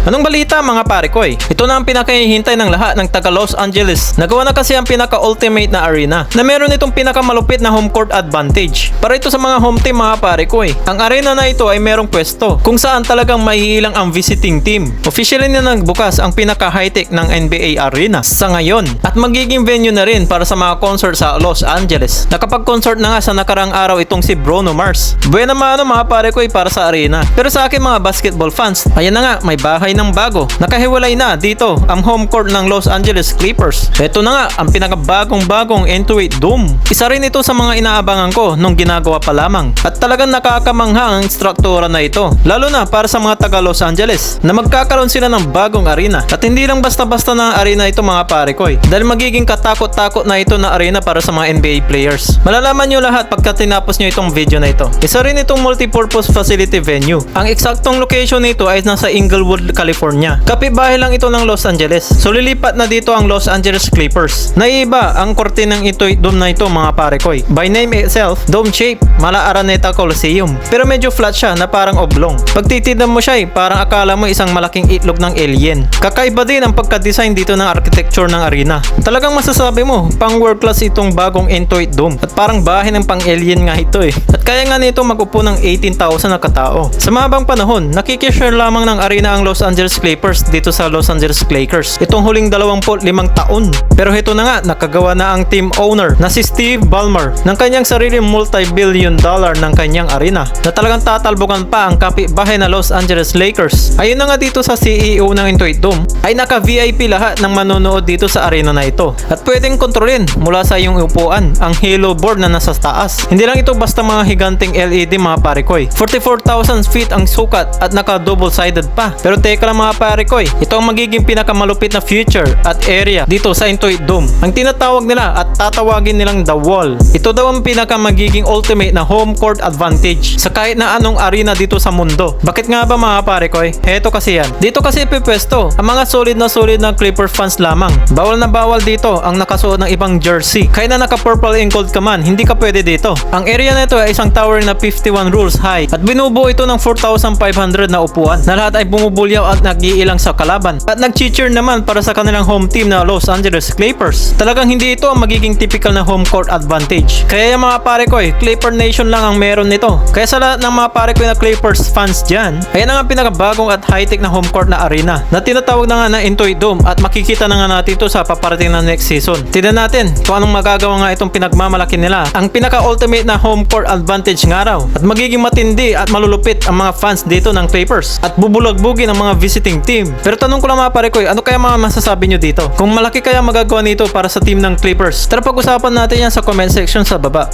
Anong balita mga pare ko Ito na ang pinakahihintay ng lahat ng taga Los Angeles. Nagawa na kasi ang pinaka-ultimate na arena na meron itong pinakamalupit na home court advantage. Para ito sa mga home team mga pare ko Ang arena na ito ay merong pwesto kung saan talagang maiilang ang visiting team. Officially na nagbukas ang pinaka-high-tech ng NBA arena sa ngayon at magiging venue na rin para sa mga concert sa Los Angeles. Nakapag-concert na nga sa nakarang araw itong si Bruno Mars. Buena mano mga pare ko para sa arena. Pero sa akin mga basketball fans, ayan na nga, may bahay ng bago. Nakahiwalay na dito ang home court ng Los Angeles Clippers. Ito na nga ang pinakabagong-bagong Intuit Dome. Isa rin ito sa mga inaabangan ko nung ginagawa pa lamang. At talagang nakakamangha ang struktura na ito. Lalo na para sa mga taga Los Angeles na magkakaroon sila ng bagong arena. At hindi lang basta-basta na arena ito mga pare ko dahil magiging katakot-takot na ito na arena para sa mga NBA players. Malalaman nyo lahat pagka tinapos nyo itong video na ito. Isa rin itong multipurpose facility venue. Ang eksaktong location nito ay nasa Inglewood, California. Kapitbahay lang ito ng Los Angeles. So lilipat na dito ang Los Angeles Clippers. Naiiba ang kortinang Intuit Dome na ito mga pare ko By name itself, dome shape, mala Araneta Coliseum. Pero medyo flat siya na parang oblong. Pag titignan mo siya parang akala mo isang malaking itlog ng alien. Kakaiba din ang pagka-design dito ng architecture ng arena. Talagang masasabi mo, pang world class itong bagong Intuit Dome. At parang bahay ng pang alien nga ito At kaya nga nito mag-upo ng 18,000 na katao. Sa mahabang panahon, nakikishare lamang ng arena ang Los Angeles Clippers dito sa Los Angeles Lakers. Itong huling 25 taon. Pero ito na nga, nakagawa na ang team owner na si Steve Ballmer ng kanyang sariling multi-billion dollar ng kanyang arena na talagang tatalbokan pa ang kapitbahay na Los Angeles Lakers. Ayun na nga dito sa CEO ng Intuit Dome ay naka-VIP lahat ng manonood dito sa arena na ito. At pwedeng kontrolin mula sa iyong upuan ang Halo board na nasa taas. Hindi lang ito basta mga higanting LED mga pare ko 44,000 feet ang sukat at naka double sided pa. Pero teka lang mga pare ko ito ang magiging pinakamalupit na feature at area dito sa Intuit Dome. Ang tinatawag nila at tatawagin nilang The Wall. Ito daw ang magiging ultimate na home court advantage sa kahit na anong arena dito sa mundo. Bakit nga ba mga pare ko Heto kasi yan. Dito kasi ipipwesto ang mga solid na Clipper fans lamang. Bawal na bawal dito ang nakasuot ng ibang jersey. Kaya na naka purple and gold ka man, hindi ka pwede dito. Ang area na ito ay isang tower na 51 rules high at binubuo ito ng 4,500 na upuan na lahat ay bumubulyaw at nag-iilang sa kalaban at nag-cheer naman para sa kanilang home team na Los Angeles Clippers. Talagang hindi ito ang magiging typical na home court advantage. Kaya yung mga pare ko Clipper Nation lang ang meron nito. Kaya sa lahat ng mga pare ko na Clippers fans dyan, ayan ang pinakabagong at high-tech na home court na arena na tinatawag na nga na Intuit Dome at makikita na nga natin ito sa paparating na next season. Tignan natin kung anong magagawa nga itong pinagmamalaki nila. Ang pinaka-ultimate na home court advantage nga raw at magiging matindi at malulupit ang mga fans dito ng Clippers at bubulagbugin ang mga visiting team. Pero tanong ko lang mga pare ko ano kaya mga masasabi nyo dito? Kung malaki kaya magagawa nito para sa team ng Clippers? Tara pag-usapan natin yan sa comment section sa baba.